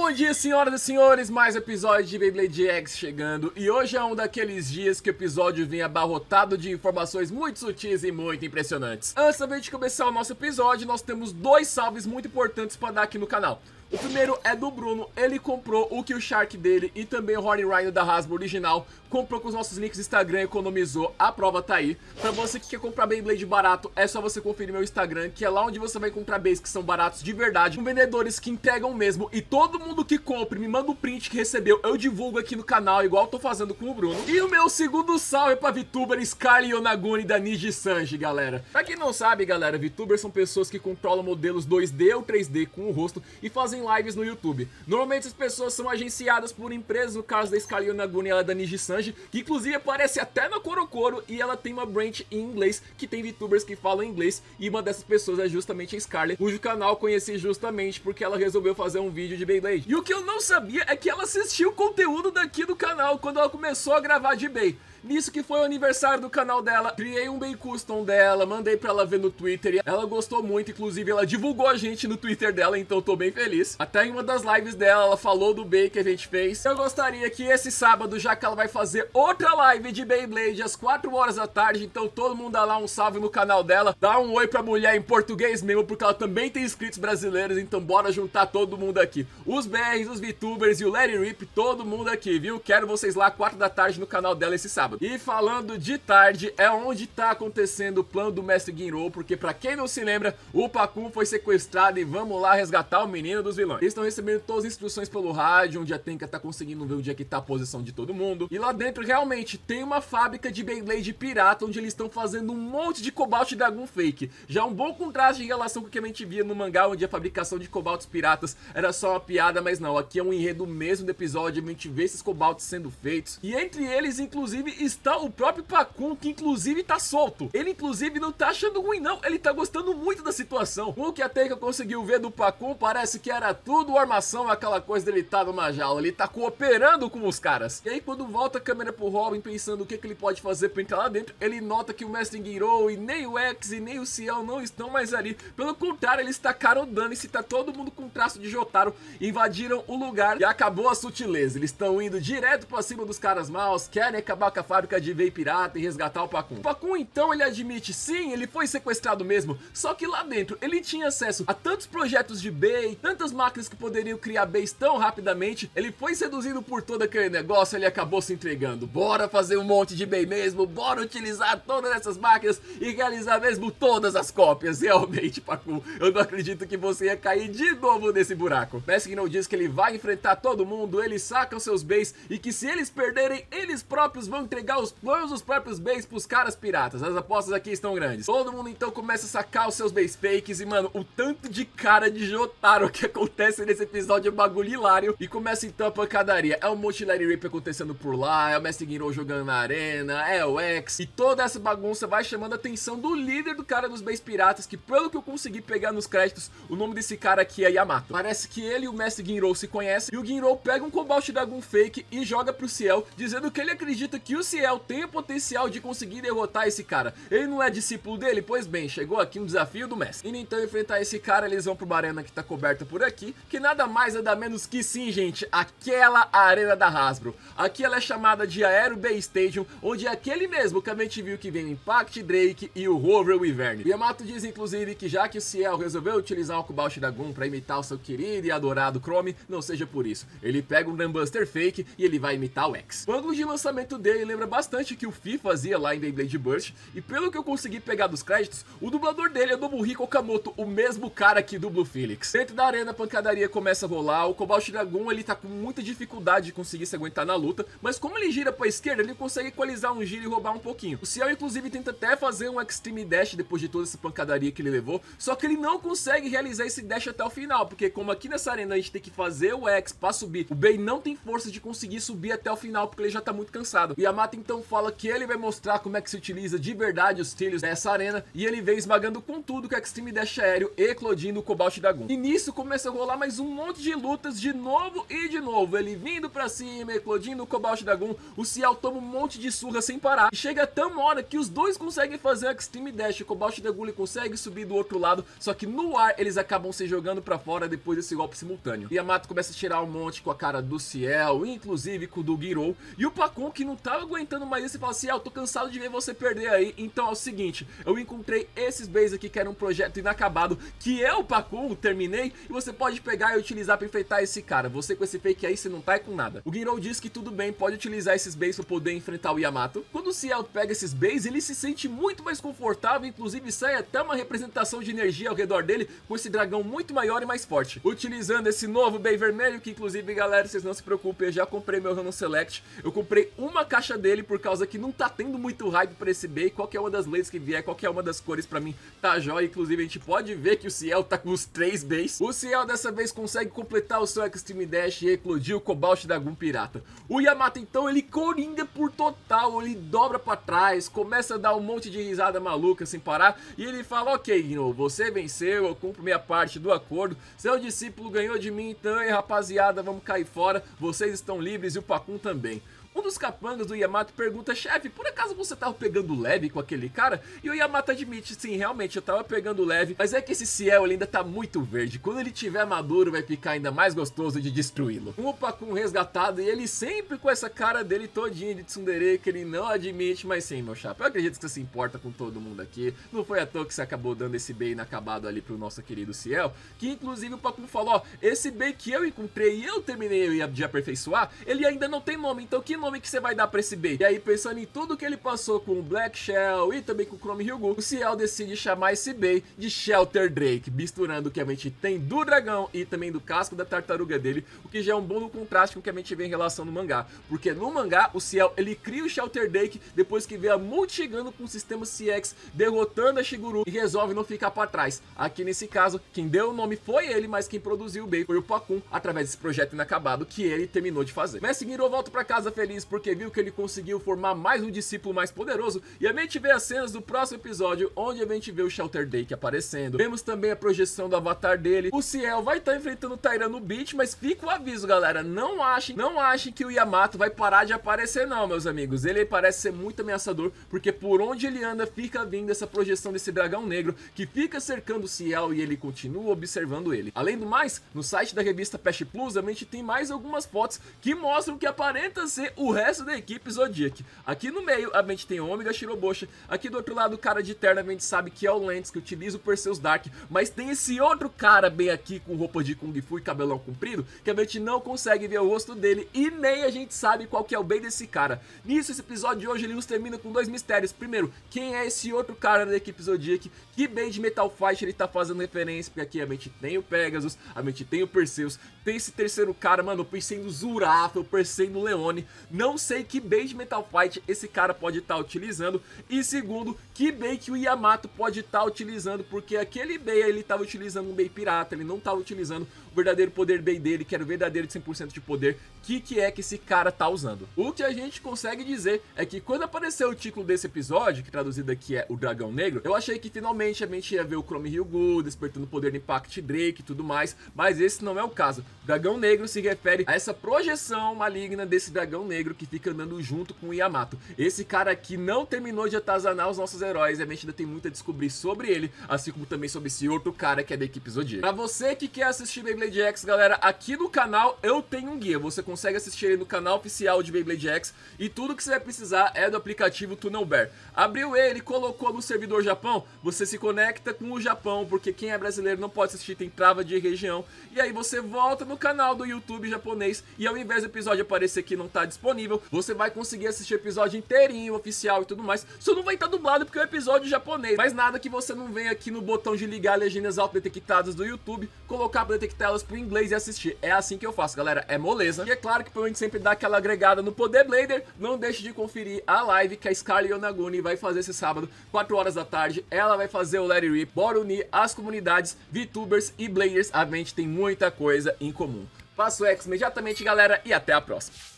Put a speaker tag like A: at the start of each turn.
A: Bom dia, senhoras e senhores, mais episódio de Beyblade X chegando. E hoje é um daqueles dias que o episódio vem abarrotado de informações muito sutis e muito impressionantes. Antes também de começar o nosso episódio, nós temos dois salves muito importantes para dar aqui no canal. O primeiro é do Bruno, ele comprou o Kill Shark dele e também o Horny Rhino da Hasbro original. Comprou com os nossos links do Instagram, economizou, a prova tá aí. Pra você que quer comprar Beyblade barato, é só você conferir meu Instagram, que é lá onde você vai encontrar Beys que são baratos de verdade, com vendedores que entregam mesmo. E todo mundo que compra me manda o print que recebeu, eu divulgo aqui no canal, igual eu tô fazendo com o Bruno. E o meu segundo salve é pra VTuber Scarly Yonaguni da Niji Sanji, galera. Pra quem não sabe, galera, VTubers são pessoas que controlam modelos 2D ou 3D com o rosto e fazem lives no YouTube. Normalmente as pessoas são agenciadas por empresas, no caso da Scarly Yonaguni, ela é da Niji Sanji, que inclusive aparece até no Korokoro, e ela tem uma branch em inglês, que tem VTubers que falam inglês, e uma dessas pessoas é justamente a Scarly, cujo canal eu conheci justamente porque ela resolveu fazer um vídeo de Beyblade. E o que eu não sabia é que ela assistiu o conteúdo daqui do canal quando ela começou a gravar de Bey. Nisso que foi o aniversário do canal dela, criei um Bey Custom dela, mandei pra ela ver no Twitter e ela gostou muito, inclusive ela divulgou a gente no Twitter dela, então eu tô bem feliz. Até em uma das lives dela, ela falou do Bey que a gente fez. Eu gostaria que esse sábado, já que ela vai fazer outra live de Beyblade às 4 horas da tarde, então todo mundo dá lá um salve no canal dela, dá um oi pra mulher em português mesmo, porque ela também tem inscritos brasileiros, então bora juntar todo mundo aqui. Os BRs, os VTubers e o Let It Rip, todo mundo aqui, viu? Quero vocês lá 4 da tarde no canal dela esse sábado. E falando de tarde, é onde tá acontecendo o plano do Mestre Ginro, porque pra quem não se lembra, o Pakun foi sequestrado e vamos lá resgatar o menino dos vilões. Eles estão recebendo todas as instruções pelo rádio, onde a Tenka tá conseguindo ver onde é que tá a posição de todo mundo. E lá dentro realmente tem uma fábrica de Beyblade pirata, onde eles estão fazendo um monte de Cobalt Dragon fake. Já um bom contraste em relação com o que a gente via no mangá, onde a fabricação de Cobalts piratas era só uma piada, mas não, aqui é um enredo mesmo do episódio, a gente vê esses Cobalts sendo feitos. E entre eles, inclusive, está o próprio Pakun, que inclusive tá solto. Ele inclusive não tá achando ruim não, ele tá gostando muito da situação. O que a Tenka conseguiu ver do Pakun parece que era tudo armação, aquela coisa dele tá numa jaula, ele tá cooperando com os caras. E aí quando volta a câmera pro Robin pensando o que ele pode fazer pra entrar lá dentro, ele nota que o Mestre Ginro e nem o X e nem o Ciel não estão mais ali. Pelo contrário, eles tacaram o dano e se tá todo mundo com traço de Jotaro, invadiram o lugar e acabou a sutileza. Eles estão indo direto pra cima dos caras maus, querem acabar com a fábrica de Bey pirata e resgatar o Pakun. O Pakun então ele admite, sim, ele foi sequestrado mesmo, só que lá dentro ele tinha acesso a tantos projetos de Bey, tantas máquinas que poderiam criar Beys tão rapidamente, ele foi seduzido por todo aquele negócio, ele acabou se entregando. Bora fazer um monte de Bey mesmo, bora utilizar todas essas máquinas e realizar mesmo todas as cópias. Realmente, Pakun, eu não acredito que você ia cair de novo nesse buraco. Mestre Ginro diz que ele vai enfrentar todo mundo, eles sacam seus Beys e que se eles perderem, eles próprios vão entregar os planos dos próprios Beys pros caras piratas. As apostas aqui estão grandes. Todo mundo então começa a sacar os seus Beys fakes e, mano, o tanto de cara de Jotaro que acontece nesse episódio é um bagulho hilário. E começa então a pancadaria. É um monte de Let It Rip acontecendo por lá, é o Mestre Ginro jogando na arena, é o X. E toda essa bagunça vai chamando a atenção do líder do cara dos Beys piratas, que pelo que eu consegui pegar nos créditos, o nome desse cara aqui é Yamato. Parece que ele e o Mestre Ginro se conhecem, e o Ginro pega um Cobalt Dragon fake e joga pro Ciel, dizendo que ele acredita que o Ciel tem o potencial de conseguir derrotar esse cara. Ele não é discípulo dele? Pois bem, chegou aqui um desafio do mestre. E então enfrentar esse cara, eles vão pro uma arena que tá coberta por aqui, que nada mais nada menos que sim, gente, aquela arena da Hasbro. Aqui ela é chamada de Aero Bey Stadium, onde é aquele mesmo que a gente viu que vem o Impact Drake e o Rover Wyvern. O Yamato diz inclusive que já que o Ciel resolveu utilizar o Cobalt Dragon pra imitar o seu querido e adorado Chrome, não seja por isso. Ele pega um Gunbuster fake e ele vai imitar o X. O ângulo de lançamento dele lembra bastante que o Fi fazia lá em Beyblade Burst, e pelo que eu consegui pegar dos créditos, o dublador dele é Nobuhiko Okamoto, o mesmo cara que dubla o Felix. Dentro da arena a pancadaria começa a rolar, o Cobalt Dragon ele tá com muita dificuldade de conseguir se aguentar na luta, mas como ele gira pra esquerda, ele consegue equalizar um giro e roubar um pouquinho. O Ciel inclusive tenta até fazer um Extreme Dash depois de toda essa pancadaria que ele levou, só que ele não consegue realizar esse dash até o final, porque como aqui nessa arena a gente tem que fazer o X pra subir, o Bey não tem força de conseguir subir até o final, porque ele já tá muito cansado. O Yamato Yamato então fala que ele vai mostrar como é que se utiliza de verdade os trilhos dessa arena, e ele vem esmagando com tudo com o Extreme Dash aéreo, eclodindo o Cobalt Dragon. E nisso começa a rolar mais um monte de lutas de novo e de novo, ele vindo pra cima, eclodindo o Cobalt Dragon, o Ciel toma um monte de surra sem parar, e chega até uma hora que os dois conseguem fazer o Extreme Dash, o Cobalt Dragon ele consegue subir do outro lado, só que no ar eles acabam se jogando pra fora depois desse golpe simultâneo. E Yamato começa a tirar um monte com a cara do Ciel, inclusive com o do Girou, e o Pakun, que não tava aguentando mais isso, fala: Ciel, tô cansado de ver você perder aí, então é o seguinte, eu encontrei esses bays aqui que era um projeto inacabado, que eu, Pakun, terminei, e você pode pegar e utilizar pra enfrentar esse cara. Você com esse fake aí, você não tá com nada. O Girou diz que tudo bem, pode utilizar esses bays pra poder enfrentar o Yamato. Quando o Ciel pega esses bays, ele se sente muito mais confortável, inclusive sai até uma representação de energia ao redor dele, com esse dragão muito maior e mais forte. Utilizando esse novo bay vermelho, que inclusive, galera, vocês não se preocupem, eu já comprei meu Random Select, eu comprei uma caixa dele por causa que não tá tendo muito hype pra esse bay, qualquer uma das lasers que vier, qualquer uma das cores pra mim tá jóia, inclusive a gente pode ver que o Ciel tá com os 3 bays. O Ciel dessa vez consegue completar o seu Extreme Dash e eclodir o Cobalt Dragon Pirata. O Yamato então ele coringa por total, ele dobra pra trás, começa a dar um monte de risada maluca sem parar, e ele fala: ok, Gino, você venceu, eu cumpro minha parte do acordo, seu discípulo ganhou de mim, então, e rapaziada, vamos cair fora, vocês estão livres e o Pakun também. Um dos capangas do Yamato pergunta: chefe, por acaso você tava pegando leve com aquele cara? E o Yamato admite: sim, realmente eu tava pegando leve, mas é que esse Ciel ele ainda tá muito verde, quando ele tiver maduro vai ficar ainda mais gostoso de destruí-lo. O Pakun resgatado, e ele sempre com essa cara dele todinha de tsundere que ele não admite, mas sim, meu chapa, eu acredito que você se importa com todo mundo aqui, não foi à toa que você acabou dando esse bait inacabado ali pro nosso querido Ciel, que inclusive o Pakun falou: ó, esse bait que eu encontrei e eu terminei de aperfeiçoar, ele ainda não tem nome, então que nome que você vai dar pra esse bait? E aí, pensando em tudo que ele passou com o Black Shell e também com o Chrome Hyugu, o Ciel decide chamar esse bait de Shelter Drake, misturando o que a gente tem do dragão e também do casco da tartaruga dele, o que já é um bom contraste com o que a gente vê em relação no mangá, porque no mangá o Ciel ele cria o Shelter Drake depois que vê a Multi chegando com o sistema CX, derrotando a Shiguru e resolve não ficar pra trás. Aqui nesse caso, quem deu o nome foi ele, mas quem produziu o bait foi o Pakun, através desse projeto inacabado que ele terminou de fazer. Mestre Giro volta pra casa feliz porque viu que ele conseguiu formar mais um discípulo mais poderoso, e a gente vê as cenas do próximo episódio, onde a gente vê o Shelter Drake aparecendo. Vemos também a projeção do avatar dele. O Ciel vai estar enfrentando o Tyran no beat, mas fica o aviso, galera, não achem que o Yamato vai parar de aparecer não, meus amigos. Ele parece ser muito ameaçador, porque por onde ele anda fica vindo essa projeção desse dragão negro, que fica cercando o Ciel e ele continua observando ele. Além do mais, no site da revista Pest Plus, a gente tem mais algumas fotos que mostram que aparenta ser o resto da equipe Zodiac. Aqui no meio a gente tem o Omega Shirobosha, aqui do outro lado o cara de terno a gente sabe que é o Lance, que utiliza o Perseus Dark, mas tem esse outro cara bem aqui com roupa de Kung Fu e cabelão comprido, que a gente não consegue ver o rosto dele e nem a gente sabe qual que é o bem desse cara. Nisso, esse episódio de hoje ele nos termina com dois mistérios. Primeiro, quem é esse outro cara da equipe Zodiac, que bem de Metal Fight ele tá fazendo referência, porque aqui a gente tem o Pegasus, a gente tem o Perseus, tem esse terceiro cara, mano, eu pensei no Zurafa, eu pensei no Leone, não sei que bait de Metal Fight esse cara pode estar utilizando, e segundo, que bait que o Yamato pode estar utilizando, porque aquele bait ele estava utilizando um bait pirata, ele não estava utilizando o verdadeiro poder bait dele, que era o verdadeiro de 100% de poder, que é que esse cara tá usando. O que a gente consegue dizer é que quando apareceu o título desse episódio, que traduzido aqui é o Dragão Negro, eu achei que finalmente a gente ia ver o Chrome Hyugu despertando o poder do Impact Drake e tudo mais, mas esse não é o caso. O Dragão Negro se refere a essa projeção maligna desse dragão negro que fica andando junto com o Yamato. Esse cara aqui não terminou de atazanar os nossos heróis, e a gente ainda tem muito a descobrir sobre ele, assim como também sobre esse outro cara que é da equipe Zodiac. Pra você que quer assistir Beyblade X, galera, aqui no canal eu tenho um guia, você consegue assistir ele no canal oficial de Beyblade X, e tudo que você vai precisar é do aplicativo Tunnel Bear. Abriu ele, colocou no servidor Japão, você se conecta com o Japão, porque quem é brasileiro não pode assistir, tem trava de região, e aí você volta no canal do YouTube japonês, e ao invés do episódio aparecer que não tá disponível, você vai conseguir assistir o episódio inteirinho, oficial e tudo mais. Só não vai estar dublado porque é um episódio japonês, mas nada que você não venha aqui no botão de ligar legendas auto-detectadas do YouTube, colocar pra detectá-las pro inglês e assistir. É assim que eu faço, galera, é moleza. E é claro que pra gente sempre dar aquela agregada no Poder Blader, não deixe de conferir a live que a Scarlet Yonaguni vai fazer esse sábado, 4 horas da tarde. Ela vai fazer o Let It Rip, bora unir as comunidades, VTubers e Bladers, a gente tem muita coisa em comum. Faço X imediatamente, galera, e até a próxima.